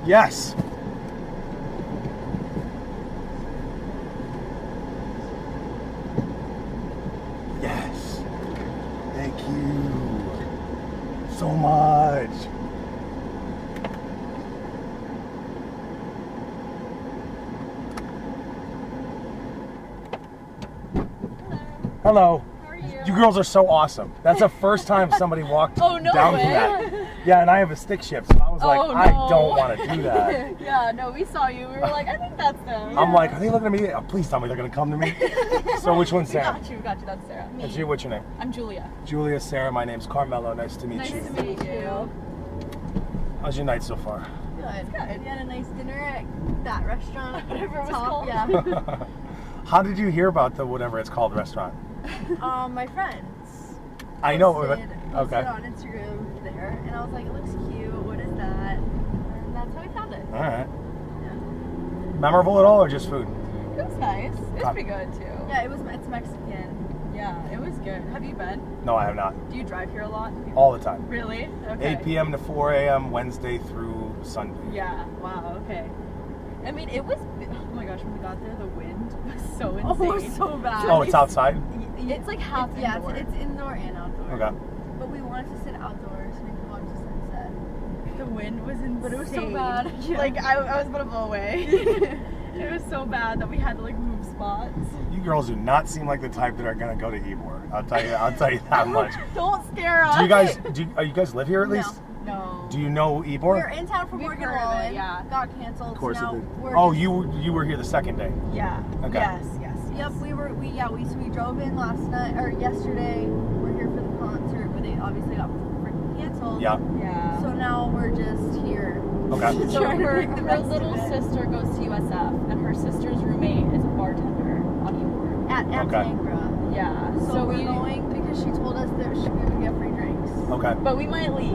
Yes. Yes. Thank you so much. Hello. How are you? You girls are so awesome. That's the first time somebody walked Oh, no down way. from that. Yeah, and I have a stick shift, so I was like, Oh, I no. don't want to do that. Yeah, no, we saw you. We were like, I think that's them. I'm like, are they looking at me? Oh, please tell me they're going to come to me. So which one's Sarah? We got you. That's Sarah. That's you. What's your name? I'm Julia. Julia, Sarah. My name's Carmelo. Nice to meet Nice you. to meet you. How's your night so far? Good. We had a nice dinner at that restaurant. Whatever it was Top, called. Yeah. How did you hear about the whatever it's called restaurant? My friends. I know. Posted Okay. on Instagram there, and I was like, it looks cute. What is that? And that's how we found it. All right. Yeah. Memorable at all, or just food? It was nice. It was pretty good too. Yeah, it's Mexican. Yeah, it was good. Have you been? No, I have not. Do you drive here a lot? All the time. Really? Okay. 8 p.m. to 4 a.m. Wednesday through Sunday. Yeah. Wow. Okay. I mean, it was. Oh my gosh, when we got there, the wind was so insane. Oh, it was so bad. Oh, it's outside? It's like half Yeah, indoor. it's indoor and outdoor. Okay. But we wanted to sit outdoors so we could watch the sunset. The wind was insane. But it was so bad. Yeah. Like I was about to blow away. It was so bad that we had to like move spots. You girls do not seem like the type that are gonna go to Ybor. I'll tell you that much. Don't scare us. Do you guys live here at least? No. Do you know We Ybor? were in town for We've Morgan heard of it, Wallen. yeah. Got canceled. Of course so now it did. we're Oh, just- you were here the second day. Yeah. Okay. Yes. Yep, we drove in last night or yesterday. We're here for the concert, but they obviously got freaking canceled. Yeah. Yeah. So now we're just here. Okay. So Trying to her, make the her best of little it. sister goes to USF, and her sister's roommate is a bartender on Ybor. At Okay. Tangra. Yeah. So we're going because she told us that we would get free drinks. Okay. But we might leave.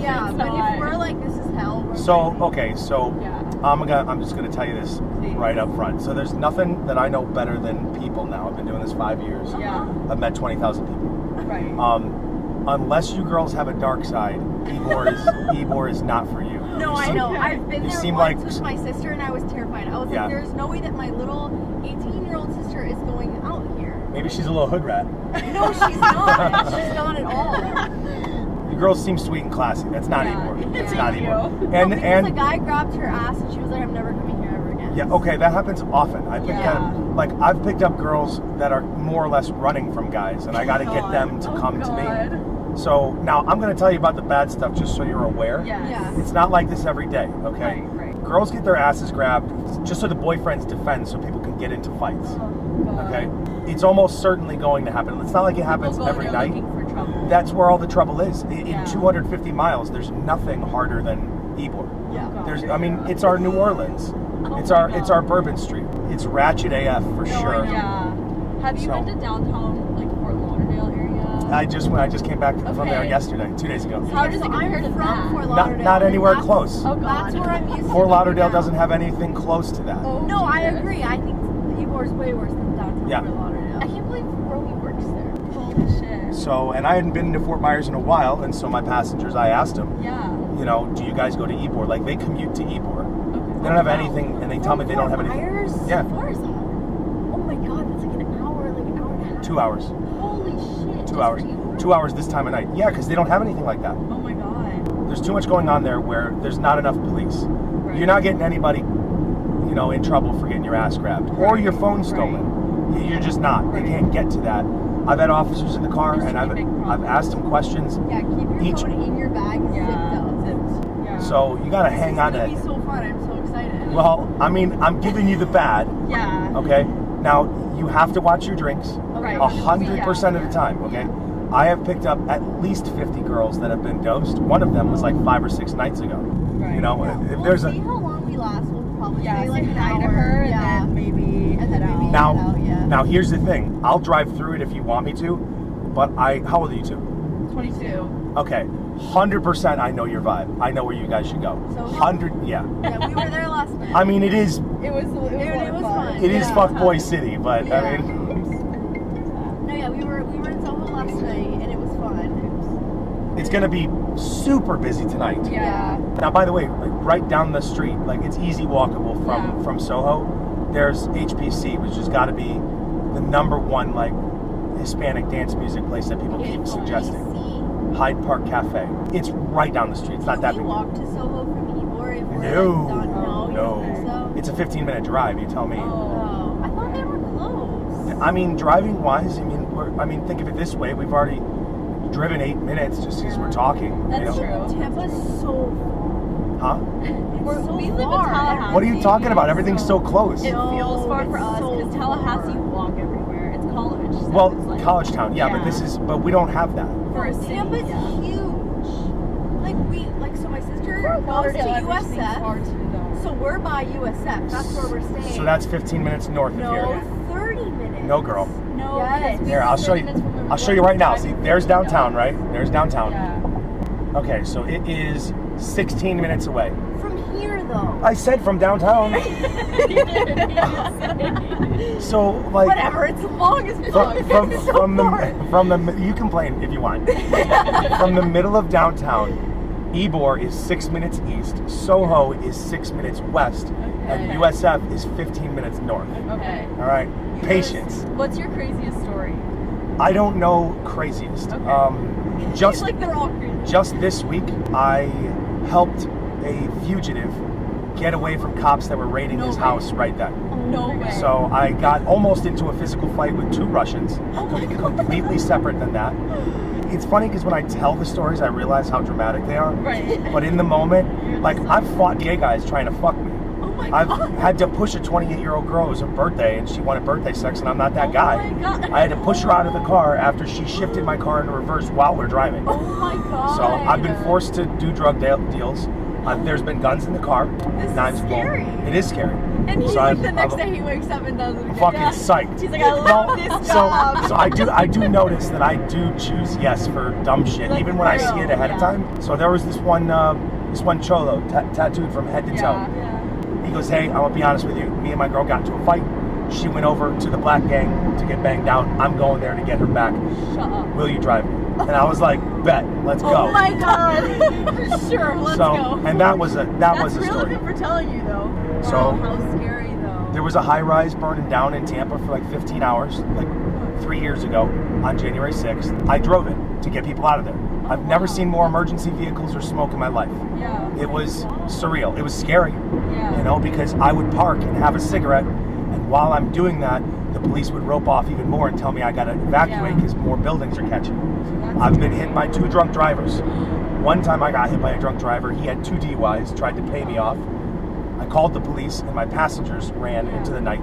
Yeah, It's but not- if we're like, this is hell. We're So leaving. okay, so Yeah. I'm just gonna tell you this right up front. So there's nothing that I know better than people now. I've been doing this 5 years. Yeah. I've met 20,000 people. Right. Unless you girls have a dark side, Ybor is not for you. No, You I seem- know. I've been you there seem once like- with my sister, and I was terrified. I was Yeah. like, there's no way that my little 18-year-old sister is going out here. Maybe she's a little hood rat. No, she's not. She's not at all. You girls seem sweet and classy. That's not Yeah. Ybor. It's Thank not you. Ybor. No, because And the guy grabbed her ass, and she was like, I'm never coming here ever again. yeah, okay, that happens often. Yeah. I've picked up girls that are more or less running from guys, and I got to get them to come to me. So now I'm going to tell you about the bad stuff just so you're aware. Yes. Yeah. It's not like this every day, okay? Right. Girls get their asses grabbed just so the boyfriends defend so people can get into fights. God. Okay? It's almost certainly going to happen. It's not like it happens People go every there night. looking for trouble. That's where all the trouble is. In Yeah. 250 miles, there's nothing harder than Ybor. Yeah. It's our New Orleans. It's our Bourbon Street. It's ratchet AF for sure. Yeah. Have you So- been to downtown, like Fort Lauderdale area? I just came back from there Okay. yesterday, 2 days ago. How does it So compare I'm to from that? Fort Not Lauderdale. anywhere and close. Oh, God. That's where I'm used to. Fort Lauderdale going now. doesn't have anything close to that. Oh, No, I Jesus. agree. I think Ybor is way worse than downtown Yeah. Fort Lauderdale. I can't believe Romy works there. Holy shit. So, and I hadn't been to Fort Myers in a while, and so my passengers, I asked them, Yeah. you know, do you guys go to Ybor? Like, they commute to Ybor. Okay. They don't have Wow. anything, and they tell me they don't have anything. Myers? Yeah. How far is that? Oh my god, that's like an hour and a half. 2 hours. Holy shit. 2 hours. 2 hours this time of night. Yeah, because they don't have anything like that. Oh my god. There's too much going on there where there's not enough police. Right. You're not getting anybody, you know, in trouble for getting your ass grabbed or your phone stolen. You're just not. They Right. can't get to that. I've had officers in the car, It's and a I've big problem. I've asked them questions. Yeah, keep your Each- phone in your bag, Yeah. zipped. Yeah. So you gotta hang on to It's that. gonna be so fun. I'm so excited. Well, I mean, I'm giving you the bad. Yeah. Okay. Now you have to watch your drinks. Right. 100% of the time. Okay. I have picked up at least 50 girls that have been dosed. One of them was like 5 or 6 nights ago. Right. You know, Yeah, if we'll there's see a how long we last. We'll probably Yeah, say say like an hi to hour. her Yeah. and then maybe And then head maybe- out. now. out, yeah. Now here's the thing. I'll drive through it if you want me to, but how old are you two? 22. Okay. 100% I know your vibe. I know where you guys should go. So- 100. Yeah. Yeah, we were there last night. I mean, it is It was a lot It of was fun. fun. it is Yeah. fuckboy city, but Yeah. I mean, No, yeah, we were in Soho last night, and it was fun. it's gonna be super busy tonight. Yeah. Now, by the way, like right down the street, like it's easy walkable from Soho. There's HPC, which has got to be the #1 like Hispanic dance music place that people keep suggesting. Hyde Park Cafe. It's right down the street. It's not that big. Can we walk to Soho from Ybor if we're No. So? It's a 15-minute drive. You tell me. Oh, I thought they were close. I mean, driving wise, I mean, think of it this way: we've already driven 8 minutes just because we're talking. That's true. Tampa's so Huh? We live in Tallahassee. What are you talking about? Everything's so close. It feels far for it's us so because Tallahassee, you walk everywhere. It's college. So Well, it's like, college town, yeah, but we don't have that. for a city. Tampa's huge. So my sister goes to USF. So we're by USF. That's where we're staying. So that's 15 minutes north of here. No, 30 minutes. No, girl. No. Yes. Here, I'll show you. I'll show you right now. See, there's downtown, right? There's downtown. Yeah. Okay, so it is 16 minutes away. From here, though. I said from downtown. So like Whatever. It's long as fuck. from the you complain if you want. From the middle of downtown, Ybor is 6 minutes east, Soho is 6 minutes west, and USF is 15 minutes north. Okay. All right, patience. What's your craziest story? I don't know craziest. Okay. Just It's like they're all crazy. just this week, I helped a fugitive get away from cops that were raiding his house right then. No way. So I got almost into a physical fight with 2 Russians, completely separate than that. It's funny because when I tell the stories, I realize how dramatic they are. Right. But in the moment, like I've fought gay guys trying to fuck me. Oh my I've God. had to push a 28-year-old girl. It was her birthday, and she wanted birthday sex, and I'm not that guy. Oh my God. I had to push her out of the car after she shifted my car into reverse while we're driving. Oh my God. So I've been forced to do drug deals. There's been guns in the car. This is knives blown. scary. It is scary. And he's So like I'm- the next I'm- day he wakes up and does it again. Fucking psyched. He's like, I love this job. So I do notice that I do choose yes for dumb shit, Like even when I real, see it ahead of time. So there was this one cholo tattooed from head to toe. Yeah. He goes, "Hey, I'm gonna be honest with you. Me and my girl got into a fight. She went over to the black gang to get banged out. I'm going there to get her back. Shut up. Will you drive me?" And I was like, "Bet, let's go." Oh my god. Sure, let's go. And that was a That's real story. of him for telling you though. So- Wow, how scary though. There was a high rise burning down in Tampa for like 15 hours, like 3 years ago on January 6th. I drove it to get people out of there. I've never seen more emergency vehicles or smoke in my life. Yeah. It was surreal. It was scary, Yeah. you know, because I would park and have a cigarette, and while I'm doing that, the police would rope off even more and tell me I got to evacuate Yeah. because more buildings are catching. That's I've been hit by 2 drunk drivers. One time I got hit by a drunk driver. He had 2 DUIs, tried to pay me off. I called the police and my passengers ran into the night.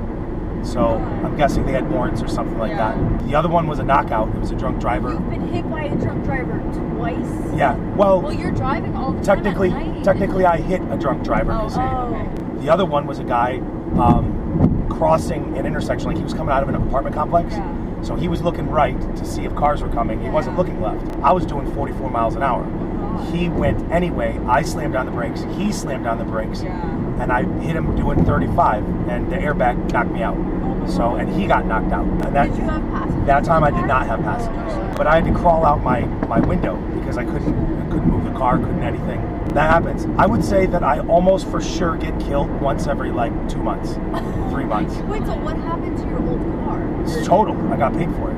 So I'm guessing they had warrants or something like Yeah. that. The other one was a knockout. It was a drunk driver. You've been hit by a drunk driver twice. Yeah, well, Well, you're driving all the time at night. technically I hit a drunk driver. 'cause Oh. The other one was a guy crossing an intersection, like he was coming out of an apartment complex. Yeah. So he was looking right to see if cars were coming. He wasn't looking left. I was doing 44 miles an hour. He went anyway. I slammed on the brakes. He slammed on the brakes. Yeah. And I hit him doing 35, and the airbag knocked me out. So, and he got knocked out. And Did you have passengers? that time I in the did car? not have passengers, Oh. but I had to crawl out my window because I couldn't move the car, couldn't anything. That happens. I would say that I almost for sure get killed once every like 2 months, 3 months. Wait, so what happened to your old car? It's total. I got paid for it.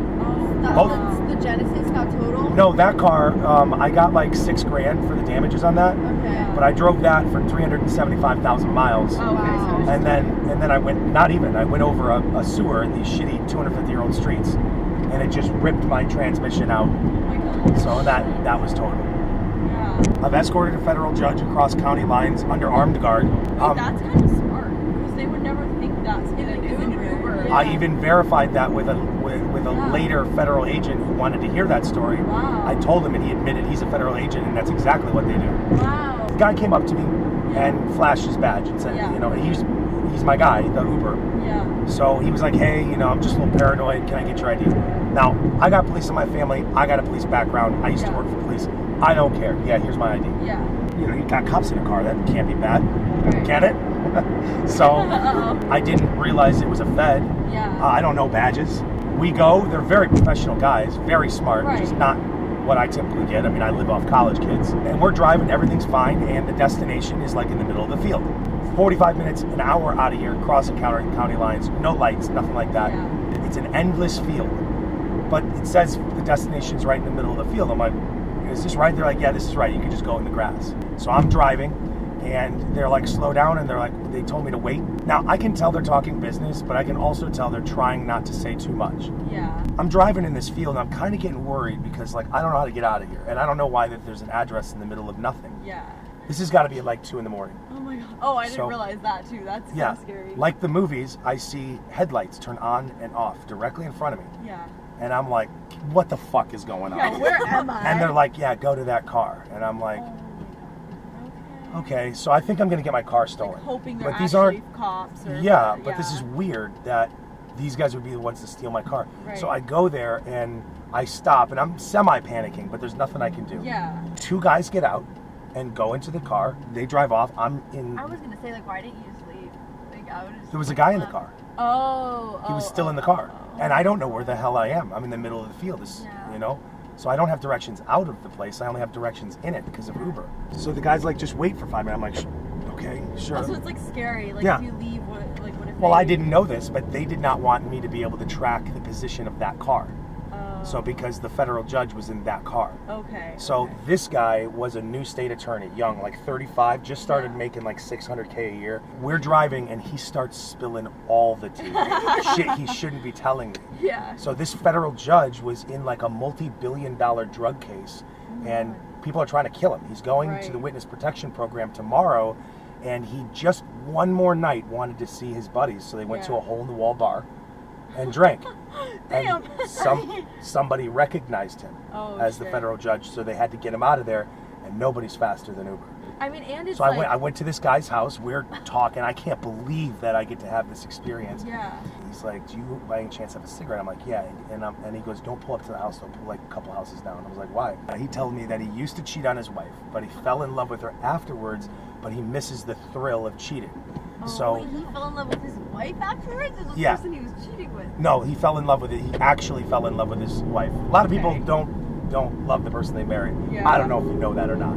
Both. The Genesis got total? No, that car, I got like $6,000 for the damages on that, Okay. but I drove that for 375,000 miles. Oh, okay. So And then I went, I went over a sewer in these shitty 250-year-old streets, and it just ripped my transmission out. So that was total. Yeah. I've escorted a federal judge across county lines under armed guard. Wait, that's kind of smart because they would never think that's in an Uber. I even verified that with a Wow. later federal agent who wanted to hear that story. Wow. I told him, and he admitted he's a federal agent, and that's exactly what they do. Wow. The guy came up to me and flashed his badge and said, Yeah. you know, he's my guy, the Uber. Yeah. So he was like, hey, you know, I'm just a little paranoid. Can I get your ID? Now, I got police in my family. I got a police background. I used to Yeah. work for police. I don't care. Yeah, here's my ID. Yeah. You know, you got cops in a car. That can't be bad. Right. Can it? So Uh-oh. I didn't realize it was a Fed. Yeah. I don't know badges. We go. They're very professional guys, very smart, Right. just not what I typically get. I mean, I live off college kids. And we're driving, everything's fine, and the destination is like in the middle of the field. 45 minutes, an hour out of here, crossing county lines, no lights, nothing like that. Yeah. It's an endless field. But it says the destination's right in the middle of the field. I'm like, is this right? They're like, yeah, this is right. You can just go in the grass. So I'm driving, and they're like, slow down, and they're like, they told me to wait. Now, I can tell they're talking business, but I can also tell they're trying not to say too much. Yeah. I'm driving in this field, and I'm kind of getting worried because, like, I don't know how to get out of here, and I don't know why that there's an address in the middle of nothing. Yeah. This has got to be at like 2 in the morning. Oh my god. Oh, I didn't So- realize that too. That's so Yeah, scary. like the movies, I see headlights turn on and off directly in front of me, Yeah. and I'm like, what the fuck is going on? Yeah, where am I? And they're like, yeah, go to that car, and I'm like, Oh my god. okay, so I think I'm gonna get my car stolen. Like hoping they're but these actually aren't. cops or Yeah, but this is weird that these guys would be the ones to steal my car. Right. So I go there and I stop, and I'm semi-panicking, but there's nothing I can do. Yeah. 2 guys get out and go into the car. They drive off. I'm in. I was gonna say, like, why didn't you just leave? Like, I would just. There was a guy in the car. Oh. He was still in the car, and I don't know where the hell I am. I'm in the middle of the field. Yeah. You know. So I don't have directions out of the place. I only have directions in it because of Uber. So the guy's like, just wait for 5 minutes. I'm like, okay, sure. Also, it's like scary. Like Yeah. if you leave, what if? Well, I didn't know this, but they did not want me to be able to track the position of that car. So because the federal judge was in that car. Okay. So okay. this guy was a new state attorney, young, like 35, just started Yeah. making like $600K a year. We're driving and he starts spilling all the tea. Shit he shouldn't be telling me. Yeah. So this federal judge was in like a multi-billion-dollar drug case, and people are trying to kill him. He's going to the Right. witness protection program tomorrow, and he just one more night wanted to see his buddies, so they went to Yeah. a hole-in-the-wall bar and drank. Damn. And somebody recognized him Oh, as the shit. federal judge, so they had to get him out of there, and nobody's faster than Uber. I mean, and it's So like. I went to this guy's house, we're talking, I can't believe that I get to have this experience. Yeah. He's like, do you by any chance have a cigarette? I'm like, yeah. And he goes, don't pull up to the house, though, pull like a couple houses down. I was like, why? He told me that he used to cheat on his wife, but he fell in love with her afterwards, but he misses the thrill of cheating. So Wait, he fell in love with his wife afterwards? Or the Yeah. person he was cheating with? no, he fell in love with it. He actually fell in love with his wife. A lot of people Okay. don't love the person they married. Yeah. I don't know if you know that or not.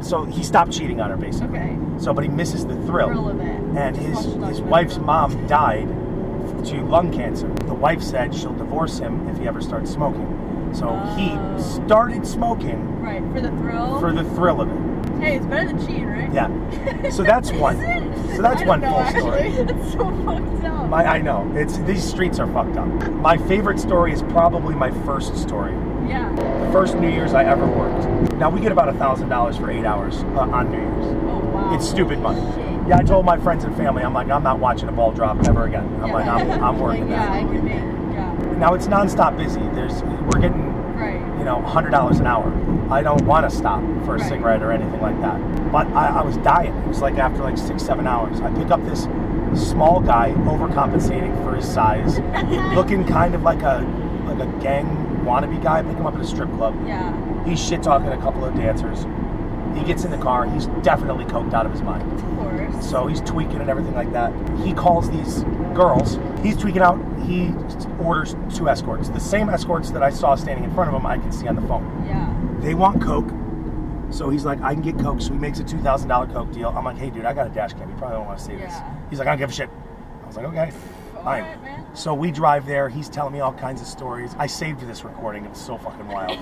so he stopped cheating on her basically. Okay. So, but he misses the thrill. Of it. And Just watch his the wife's documentary. mom died to lung cancer. The wife said she'll divorce him if he ever starts smoking. So he Oh. started smoking Right, for the thrill. for the thrill of it. Hey, it's better than cheating, right? Yeah. So that's one. So that's I one don't know, full story. actually. It's so fucked up. I know. These streets are fucked up. My favorite story is probably my first story. Yeah. The first New Year's I ever worked. Now we get about $1,000 for 8 hours on New Year's. Oh wow. It's stupid money. Shit. Yeah, I told my friends and family, I'm like, I'm not watching a ball drop ever again. I'm like, I'm working Yeah, I that. can make. Yeah. Now it's nonstop busy. We're getting, Right. $100 an hour. I don't want to stop for a Right. cigarette or anything like that. But I was dying. It was like after like 6-7 hours. I pick up this small guy, overcompensating for his size, looking kind of like a gang wannabe guy. I pick him up at a strip club. Yeah. He's shit talking a couple of dancers. He gets in the car. He's definitely coked out of his mind. Of course. So he's tweaking and everything like that. He calls these girls. He's tweaking out. He orders 2 escorts. The same escorts that I saw standing in front of him, I can see on the phone. Yeah. They want Coke. So he's like, I can get Coke. So he makes a $2,000 Coke deal. I'm like, hey, dude, I got a dash cam. You probably don't want to see this. Yeah. He's like, I don't give a shit. I was like, okay, All fine. right, man. So we drive there. He's telling me all kinds of stories. I saved this recording. It was so fucking wild.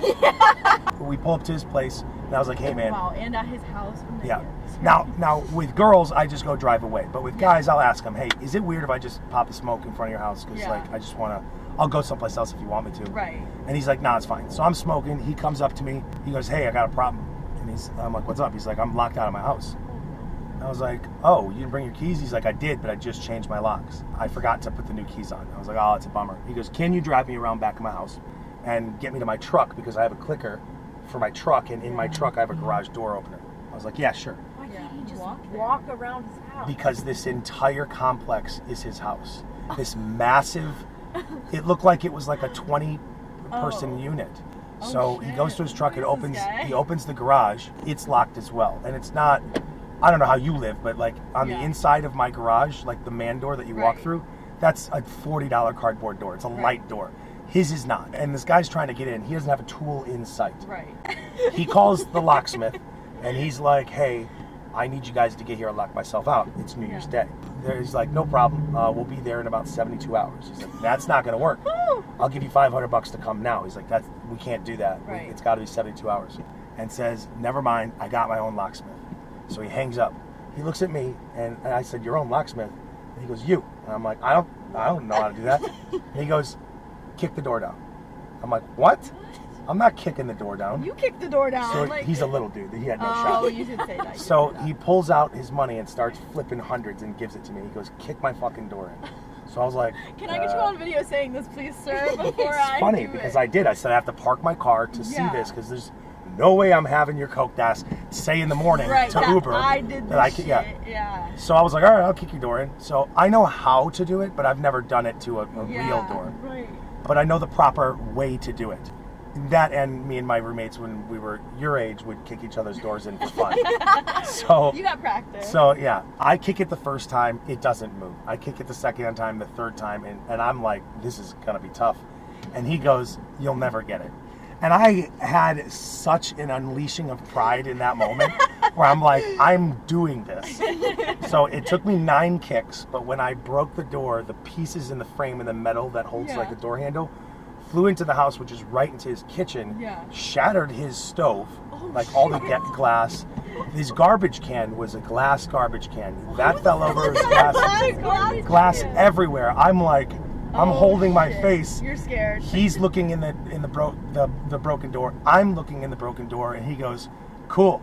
We pull up to his place, and I was like, hey, man. Wow, and at his house. Oh my Yeah. God. Now with girls, I just go drive away. But with guys, I'll ask them, hey, is it weird if I just pop a smoke in front of your house? Because, Yeah. I just want to, I'll go someplace else if you want me to. Right. And he's like, nah, it's fine. So I'm smoking. He comes up to me. He goes, hey, I got a problem. And I'm like, what's up? He's like, I'm locked out of my house. I was like, oh, you didn't bring your keys? He's like, I did, but I just changed my locks. I forgot to put the new keys on. I was like, oh, it's a bummer. He goes, can you drive me around back of my house and get me to my truck because I have a clicker for my truck, and in my truck I have a garage door opener. I was like, yeah, sure. Why can't he just walk walk around his house? Because this entire complex is his house. This massive, it looked like it was like a 20-person Oh. unit. Oh, So he goes to his truck, shit. it What is opens, this guy? he opens the garage, it's locked as well. And it's not, I don't know how you live, but like on the Yeah. inside of my garage, like the man door that you walk Right. through, that's a $40 cardboard door. It's a Right. light door. His is not. And this guy's trying to get in. He doesn't have a tool in sight. Right. He calls the locksmith, and he's like, hey, I need you guys to get here and lock myself out. It's New Year's Day. He's like, no problem. We'll be there in about 72 hours. He's like, that's not going to work. I'll give you $500 to come now. He's like, we can't do that. Right. It's got to be 72 hours. And says, never mind, I got my own locksmith. So he hangs up. He looks at me, and I said, your own locksmith? And he goes, you. And I'm like, I don't know how to do that. And he goes, kick the door down. I'm like, what? I'm not kicking the door down. You kicked the door down. So like... he's a little dude. He had no shot. Oh, you should say that. So he pulls out his money and starts flipping hundreds and gives it to me. He goes, kick my fucking door in. So I was like, can I get you on video saying this, please, sir, before it's funny because I did. I said I have to park my car to see this because there's no way I'm having your coke ass say in the morning to Uber. I did this shit. Yeah. So I was like, all right, I'll kick your door in. So I know how to do it, but I've never done it to a real door. Right. But I know the proper way to do it. That and me and my roommates, when we were your age, would kick each other's doors in for fun. So you got practice. So yeah, I kick it the first time, it doesn't move. I kick it the second time, the third time, and I'm like, this is gonna be tough. And he goes, you'll never get it. And I had such an unleashing of pride in that moment where I'm like, I'm doing this. So it took me 9 kicks, but when I broke the door, the pieces in the frame and the metal that holds like the door handle flew into the house, which is right into his kitchen, shattered his stove, all the glass. His garbage can was a glass garbage can. That fell over his glass everywhere. I'm like, I'm holding my face. You're scared. He's looking in the broken door. I'm looking in the broken door, and he goes, cool.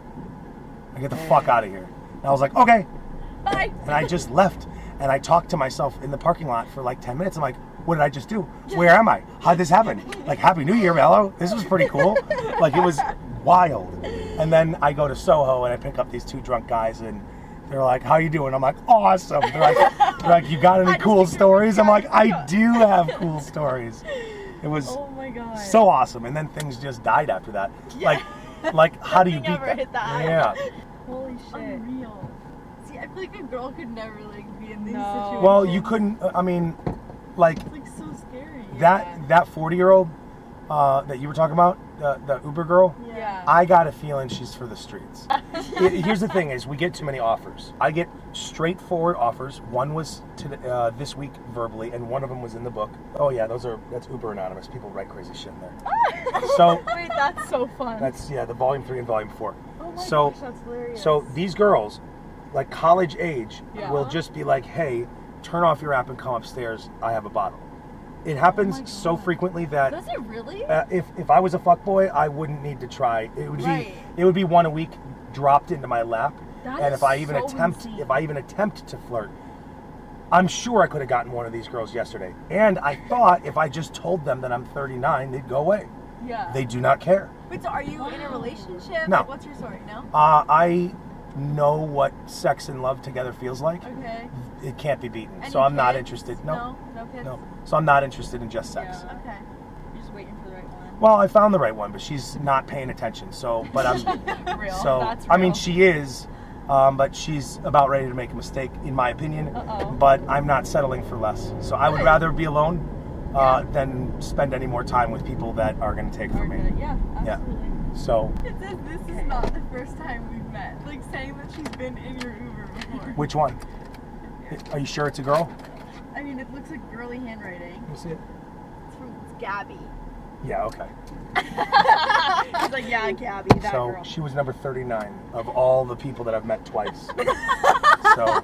I get the fuck out of here. And I was like, okay. Bye. And I just left. And I talked to myself in the parking lot for like 10 minutes. I'm like, what did I just do? Where am I? How'd this happen? Like, Happy New Year, Mello. This was pretty cool. Like, it was wild. And then I go to Soho and I pick up these 2 drunk guys and they're like, how you doing? I'm like, awesome. They're like, you got any cool stories? I'm like, I do have cool stories. It was so awesome. And then things just died after that. Like how do you beat that? Yeah. Holy shit. Unreal. See, I feel like a girl could never be in these situations. Well, you couldn't. I mean, it's so scary. That 40-year-old that you were talking about, the Uber girl. Yeah. I got a feeling she's for the streets. Here's the thing: is we get too many offers. I get straightforward offers. One was this week verbally, and one of them was in the book. Oh yeah, that's Uber Anonymous. People write crazy shit in there. So wait, that's so fun. That's the volume 3 and volume 4. Oh my gosh, that's hilarious. So these girls, like college age, will just be like, hey, turn off your app and come upstairs. I have a bottle. It happens so frequently that does it really? If I was a fuckboy, I wouldn't need to try. It would be one a week dropped into my lap. And if I even attempt to flirt, I'm sure I could have gotten one of these girls yesterday. And I thought if I just told them that I'm 39, they'd go away. Yeah. They do not care. Wait, so are you in a relationship? No. Like, what's your story? No? I know what sex and love together feels like. Okay. It can't be beaten. Any So I'm not kids? interested. No kids? No. So I'm not interested in just sex. Yeah. Okay. You're just waiting for the right one. Well, I found the right one, but she's not paying attention. So, but I'm Real. so That's I mean real. she is, but she's about ready to make a mistake, in my opinion. Uh-oh. But I'm not settling for less. So I would rather be alone than spend any more time with people that are going to take from me. Yeah, absolutely. So. It says this is not the first time we've met. Like saying that she's been in your Uber before. Which one? Are you sure it's a girl? I mean, it looks like girly handwriting. Let me see it. It's Gabby. Yeah, okay. He's like, yeah, Gabby, that So girl. she was number 39 of all the people that I've met twice. So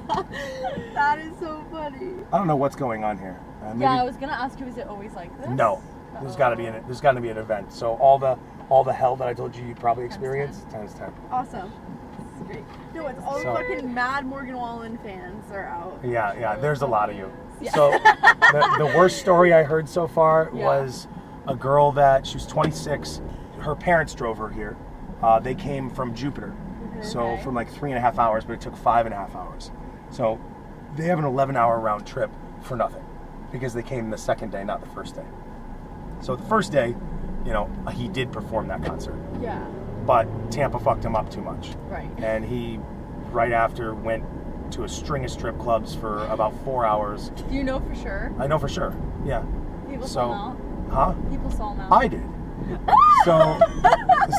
That is so funny. I don't know what's going on here. Maybe, Yeah, I was gonna ask you, is it always like this? No, there's got to be an event. So all the hell that I told you you'd probably experience times 10. Awesome. This is great. No, it's all the fucking mad Morgan Wallen fans are out. Yeah, there's a lot of you. Yeah. So the worst story I heard so far was a girl that she was 26. Her parents drove her here. They came from Jupiter, so from like 3.5 hours, but it took 5.5 hours. So they have an 11-hour round trip for nothing because they came the second day, not the first day. So the first day, he did perform that concert. Yeah. But Tampa fucked him up too much. Right. And he, right after, went to a string of strip clubs for about 4 hours. Do you know for sure? I know for sure, yeah. People So, come out? Huh? People saw him out. I did.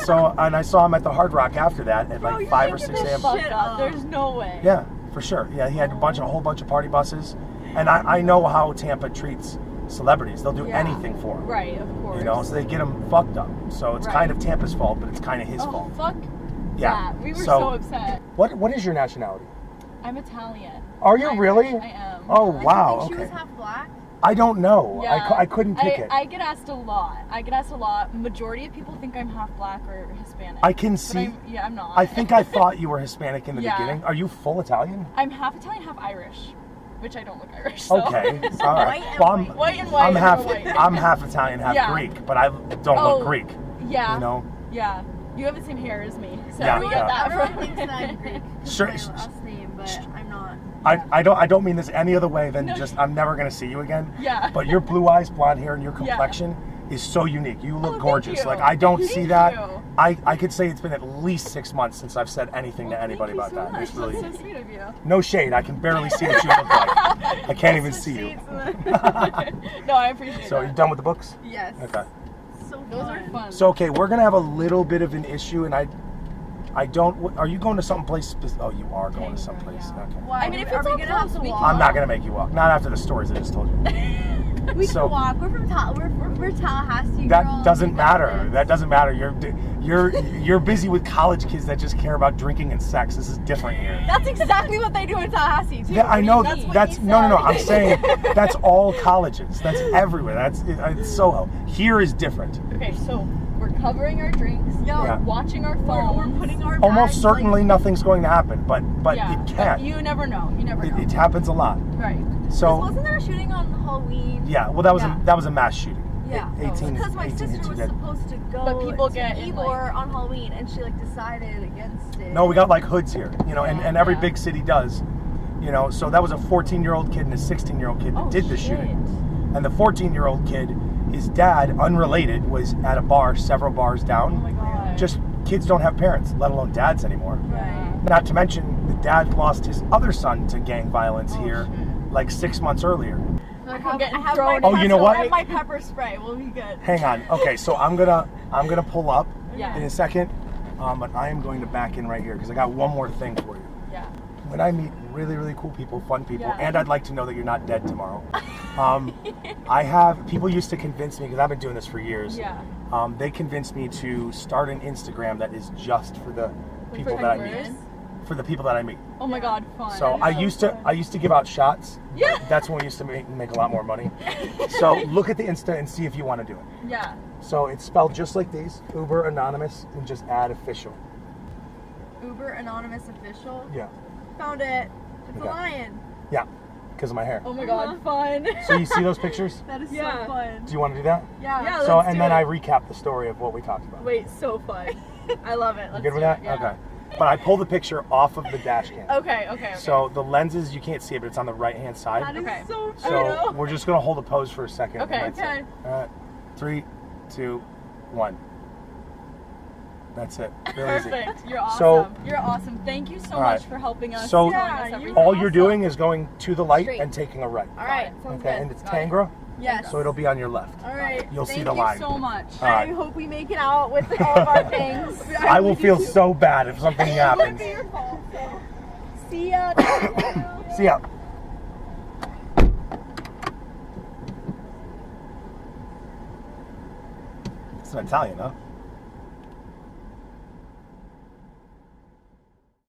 So, and I saw him at the Hard Rock after that at like 5 or 6 a.m. Fuck up. There's no way. Yeah, for sure. Yeah, he had a whole bunch of party buses, and I know how Tampa treats celebrities. They'll do anything for them. Right, of course. You know, so they get them fucked up. So it's kind of Tampa's fault, but it's kind of his fault. Fuck. Yeah. That. We were so upset. What is your nationality? I'm Italian. Are you really? I am. Oh wow. I think she Okay. was half black. I don't know. Yeah. I couldn't pick it. I get asked a lot. Majority of people think I'm half black or Hispanic. I can But see. I'm not. I think I thought you were Hispanic in the Yeah. beginning. Are you full Italian? I'm half Italian, half Irish, which I don't look Irish. So. Okay, all right. White and white. I'm half. White. I'm half Italian, half Greek, but I don't look Greek. Yeah. You know. Yeah. You have the same hair as me, so Yeah, we get that Everyone from. thinks that I'm Greek. Sure. My last name, but I'm not. I don't mean this any other way than just I'm never gonna see you again. Yeah. But your blue eyes, blonde hair, and your complexion is so unique. You look thank gorgeous. you. Like I don't Thank see that. you. I could say it's been at least 6 months since I've said anything to anybody about that. Much. It's really That's so sweet of you. no shade. I can barely see what you look like. I can't even see you. No, I appreciate So that. you done with the books? Yes. Okay. So Those are fun. So okay, we're gonna have a little bit of an issue, and I don't. Are you going to some place? Oh, you are going to some place. Yeah. Okay. Why? I mean, if are it's we all gonna have close, to we walk? can- I'm not gonna make you walk. Not after the stories I just told you. We So- can walk. We're from we're Tallahassee. That girls. doesn't We got matter. this. That doesn't matter. You're busy with college kids that just care about drinking and sex. This is different here. That's exactly what they do in Tallahassee too. Yeah, I know. That's what That's he no. said. I'm saying that's all colleges. That's everywhere. It's Soho. Here is different. Okay, so we're covering our drinks. Yeah. We're watching our phones. We're putting our Almost bags, certainly nothing's going to happen, but yeah, it but can. you never know. You never know. It happens a lot. Right. So Wasn't there a shooting on Halloween? yeah. Well, that was Yeah. that was a mass shooting. Yeah. 18 Because my 18 sister hits you was dead. supposed to go But people to get in, Ybor on Halloween, and she decided against it. No, we got like hoods here, and every Yeah. big city does, so that was a 14-year-old kid and a 16-year-old kid that Oh, did the shit. shooting, and the 14-year-old kid, his dad, unrelated, was at a bar several bars Oh down. my god. Just kids don't have parents, let alone dads anymore. Right. Not to mention the dad lost his other son to gang violence here, shit. like 6 months earlier. I We're getting have thrown my Oh, you know pepper- what? I have my pepper spray. We'll be good. Hang on. Okay, so I'm gonna pull up Yeah. in a second, but I am going to back in right here because I got one more thing for you. Yeah. When I meet really, really cool people, fun people, Yeah. and I'd like to know that you're not dead tomorrow. People used to convince me, because I've been doing this for years, Yeah. they convinced me to start an Instagram that is just for the people for that I cameras? meet. For the people that I meet. Oh my god, fun. So I used to give out shots. Yeah. That's when we used to make a lot more money. So look at the Insta and see if you want to do it. Yeah. So it's spelled just like these, Uber Anonymous, and just add official. Uber Anonymous Official. Yeah. Found it. It's Okay. a lion. Yeah, because of my hair. Oh my god, fun. So you see those pictures? That is Yeah. so fun. Do you want to do that? Yeah. Yeah. So, let's and do then it. I recap the story of what we talked about. Wait, so fun. I love it. You Let's good with do that? it, yeah. Okay. But I pull the picture off of the dash cam. Okay. So the lenses, you can't see it, but it's on the right-hand side. That is Okay. so So fun. we're just going to hold a pose for a second. Okay. That's it. Okay. 3, 2, 1. That's it. Real easy. Perfect. You're awesome. So- You're awesome. Thank you so All right. much for helping us. So showing us Yeah, everything. all you're awesome. doing is going to the light Straight. and taking a right. All right. Got Sounds Okay, good. and it's Got it. Tangra, Yes. so it'll be on your left. All right. You'll see Thank the you line. so much. All I right. hope we make it out with all of our things. I will feel so bad if something It happens. would be your fault. So. See ya. See ya. It's an Italian, huh?